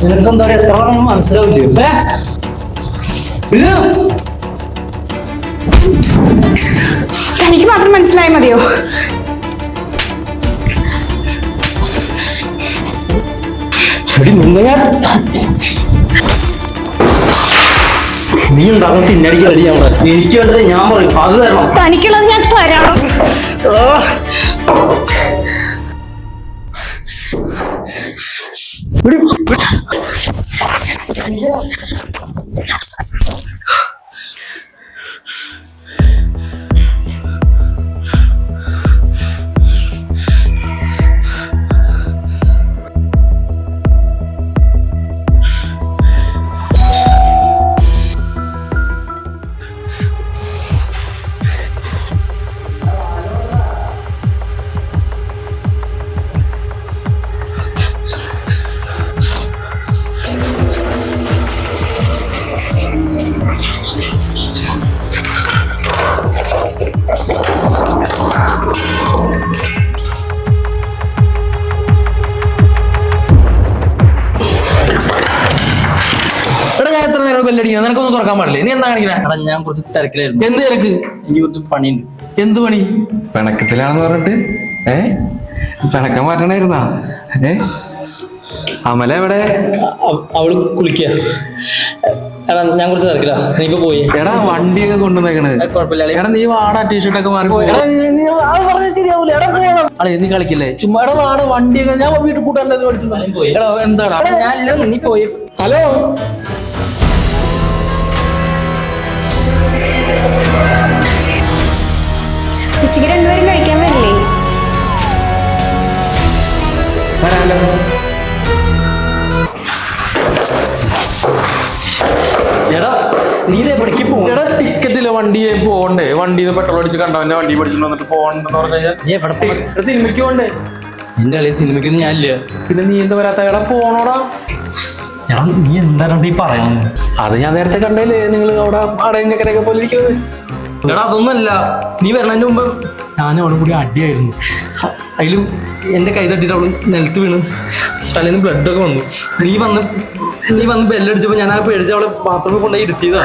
നിനക്കെന്താ പറയാ എത്ര പറഞ്ഞാൽ മനസ്സിലാവില്ലേ? എനിക്ക് മാത്രം മനസ്സിലായാൽ മതിയോ? നീ ഉണ്ടാകുന്ന തിന്നടിക്ക് റെഡി ഞാൻ പറയാം. എനിക്ക് വേണ്ടത് ഞാൻ പറയും, അത് തരണം. തനിക്കുള്ളത് ഞാൻ തരാം. നിനക്കൊന്നും തുറക്കാൻ പാടില്ലേ? നീ എന്താ കാണിക്കണേ? ഞാൻ കുറച്ച് തിരക്കിലായിരുന്നു. എന്ത് തിരക്ക്? എനിക്ക് കുറച്ച് പണിയുണ്ട്. എന്ത് പണി? പിണക്കത്തിലാണെന്ന് പറഞ്ഞിട്ട് പിണക്കം മാറ്റണായിരുന്നാ? അമല എവിടെ? അവള് കുളിക്കുക. എടാ ഞാൻ കുറച്ച് തിരക്കില്ല, നീ ഇപ്പൊ പോയി. എടാ വണ്ടിയൊക്കെ കൊണ്ടുവന്നേക്കണ്. കുഴപ്പമില്ല. എടാ നീ വാടാ, ടീഷർട്ടൊക്കെ മാറി ശരിയാവൂല. അളെ നീ കളിക്കില്ലേ? ചുമ്മാ വാട വണ്ടിയൊക്കെ ഞാൻ വീട്ടിൽ കൂട്ടാൻ പഠിച്ചു. എടാ എന്താടാ? ഞാൻ നീ പോയി. ഹലോ ഉച്ചയ്ക്ക് രണ്ടുപേരും കഴിക്കാൻ വരില്ലേ? വരാലോ. എടാ നീ എവിടേക്ക് പോകും? എടാ ടിക്കറ്റില്ല, വണ്ടിയെ പോകണ്ടേ? വണ്ടിന്ന് പെട്രോൾ അടിച്ച് കണ്ടവന്റെ വണ്ടി പഠിച്ചിട്ട് വന്നിട്ട് പോകണ്ടെന്ന് പറഞ്ഞു കഴിഞ്ഞാൽ നീ എവിടെ സിനിമയ്ക്ക് പോകണ്ടേ? നിന്റെ കളി സിനിമയ്ക്കൊന്നും ഞാനില്ല. പിന്നെ നീ എന്താ വരാത്ത? എടാ പോണോടാ. എടാ നീ എന്താണ് ഈ പറയുന്നത്? അത് ഞാൻ നേരത്തെ കണ്ടല്ലേ, നിങ്ങൾ അവിടെ അടയും ചക്കരയൊക്കെ പോലെ ഇരിക്കുന്നത്. എടാ അതൊന്നുമല്ല, നീ വരണതിന് മുമ്പ് ഞാനും അവളും കൂടി അടിയായിരുന്നു. അതിലും എൻ്റെ കൈ തട്ടിട്ട് അവള് നിലത്ത് വീണ് തലേന്ന് ബ്ലഡൊക്കെ വന്നു. നീ വന്ന് ബെല്ലടിച്ചപ്പോൾ ഞാൻ ആ പേടിച്ച് അവളെ ബാത്റൂമിൽ കൊണ്ടുപോയി ഇരുത്തിയതാ.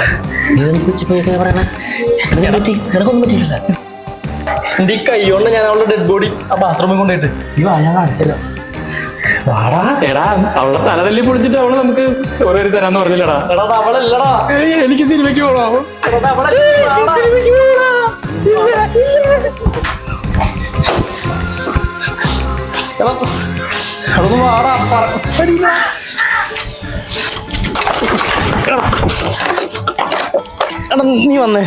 നിനക്കൊന്നും പറ്റിയിട്ടില്ല. എൻ്റെ ഈ കൈ കൊണ്ട് ഞാൻ അവളുടെ ഡെഡ് ബോഡി ആ ബാത്റൂമിൽ കൊണ്ടുപോയിട്ട് നീ വാ, ഞാൻ കാണിച്ചല്ലോ. വാടാ. എടാ അവളെ തലതല്ലി പൊളിച്ചിട്ട് അവള് നമുക്ക് ചോറ് വരി തരാന്ന് പറഞ്ഞില്ലടാ. എടാ അവളല്ലടാ, എനിക്ക് സിനിമയ്ക്ക് പോകണം. നീ വന്നേ.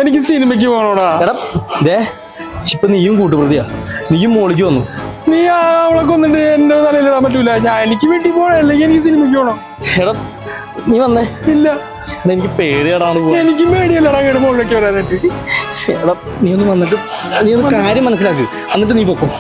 എനിക്ക് സിനിമയ്ക്ക് പോകണോടാ. എടാ ദേ ഇപ്പൊ നീയും കൂട്ടുപ്രതിയാ, നീയും മോളിക്ക് വന്നു. നീ അവളെ കൊന്നിട്ട് എന്റെ തലയിലിടാൻ പറ്റൂല. എനിക്ക് വീട്ടിൽ പോകണം, അല്ലെങ്കിൽ എനിക്ക് സിനിമയ്ക്ക് പോകണം. എടാ നീ വന്നേ. ഇല്ല എനിക്ക് പേടിയാടാണ്. എനിക്ക് പേടിയല്ലടാ അങ്ങോട്ട് മുകളിലേക്ക് വരാനായിട്ട്. എടാ നീ ഒന്ന് വന്നിട്ട് നീ ഒന്ന് കാര്യം മനസ്സിലാക്ക്, എന്നിട്ട് നീ പൊക്കും.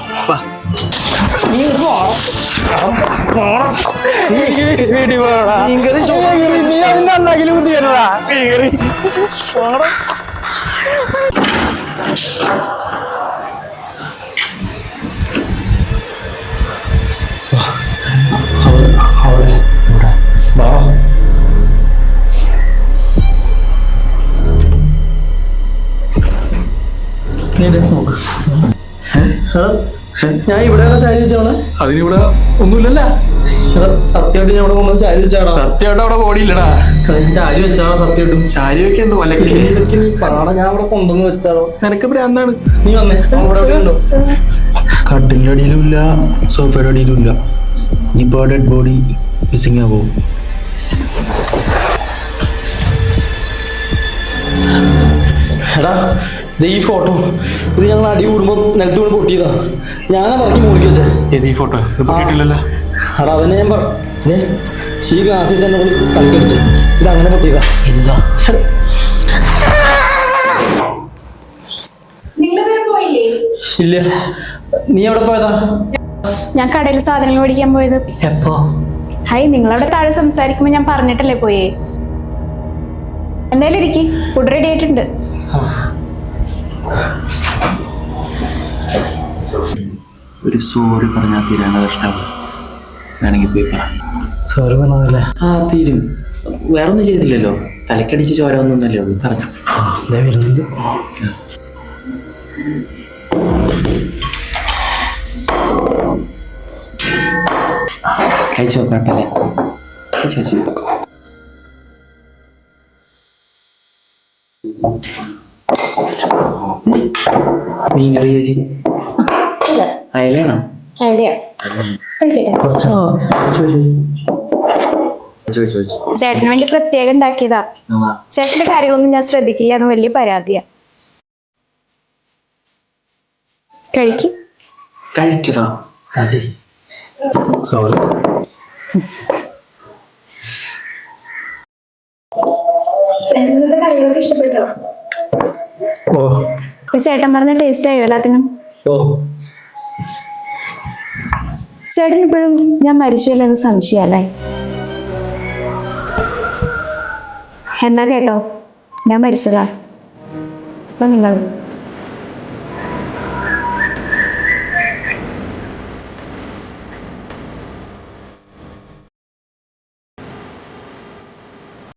ഞാൻ ഇവിടെ ചായ വെച്ചാണ്. അതിനിവിടെ ഒന്നുമില്ലല്ല. സത്യമായിട്ട് ഞാൻ ഇവിടെ കൊണ്ടുവന്ന് ചായ വെച്ചാണ്. സത്യമായിട്ട് അവിടെ ബോഡിയില്ലടാ. ചായ വെച്ചാണോ? സത്യമായിട്ടും ചാരി വെക്ക് എന്തോ അലക്കെ പാടാ. ഞാൻ ഇവിടെ കൊണ്ടുവന്ന് വെച്ചാണോ? നിനക്ക് ഭ്രാന്താണ്. നീ വന്നേ. ഇവിടെ ഉണ്ടോ? കട്ടിലിന്റെ അടിയിലും ഇല്ല, സോഫയുടെ അടിയിലും ഇല്ല. ഇനിയിപ്പോ ഡെഡ് ബോഡി മിസ്സിംഗ് ആവോ? എടാ ഈ ഫോട്ടോ ഇത് ഞങ്ങൾ അടി കൂടുമ്പോ നിലത്ത് വീണ് പൊട്ടിയതാ. ഞാനാ പറക്കി മൂടിക്ക് വെച്ചേ. ഏത് ഈ ഫോട്ടോ? പൊട്ടിയിട്ടില്ലല്ലോ. എടാ അതന്നെ ഞാൻ ഈ ഗ്ലാസ് വെച്ച് എന്നെ തലക്കടിച്ച് ഇത് അങ്ങനെ പൊട്ടിയതാ. ഇതാ ഇല്ല. നീ എവിടെ പോയതാ? ഞാൻ കടയിൽ സാധനങ്ങൾ മേടിക്കാൻ പോയത്. എപ്പോ? ഹായ്, നിങ്ങളവിടെ താഴെ സംസാരിക്കുമ്പോ ഞാൻ പറഞ്ഞിട്ടല്ലേ പോയേ. എന്തായാലും ഇരിക്കി, ഫുഡ് റെഡി ആയിട്ടുണ്ട്. ഒരു സോറി പറഞ്ഞാൽ തീരാണ് കഷ്ടം. വേണമെങ്കിൽ പോയി പറ. സോറി പറഞ്ഞതല്ലേ? ആ തീരും. വേറെ ഒന്നും ചെയ്തില്ലല്ലോ, തലക്കടിച്ച് ചോര ഒന്നല്ലേ ഉള്ളൂ. പറഞ്ഞു ദേ വരുന്നുണ്ട്. കഴിച്ചു നോക്കട്ടല്ലേ? കഴിച്ചു മീൻ കറി ചേച്ചി. അയലാണോ? ചേട്ടന് വേണ്ടി പ്രത്യേകം ഉണ്ടാക്കിയതാ. ചേട്ടന്റെ കാര്യങ്ങളൊന്നും ഞാൻ ശ്രദ്ധിക്കില്ല എന്ന് വലിയ പരാതിയാ. കഴിക്കും. കഴിക്കണോ? അതെ സോറി. ചേട്ടന്റെ കാര്യങ്ങളൊക്കെ ഇഷ്ടപ്പെട്ടോ? ഓ ചേട്ടൻ പറഞ്ഞ ടേസ്റ്റ് ആയോ എല്ലാത്തിനും? ഓ ചേട്ടൻ ഇപ്പോഴും ഞാൻ മരിച്ചില്ലെന്ന് സംശയമല്ലേ? എന്നാ കേട്ടോ, ഞാൻ മരിച്ചതാ. അപ്പൊ നിങ്ങൾ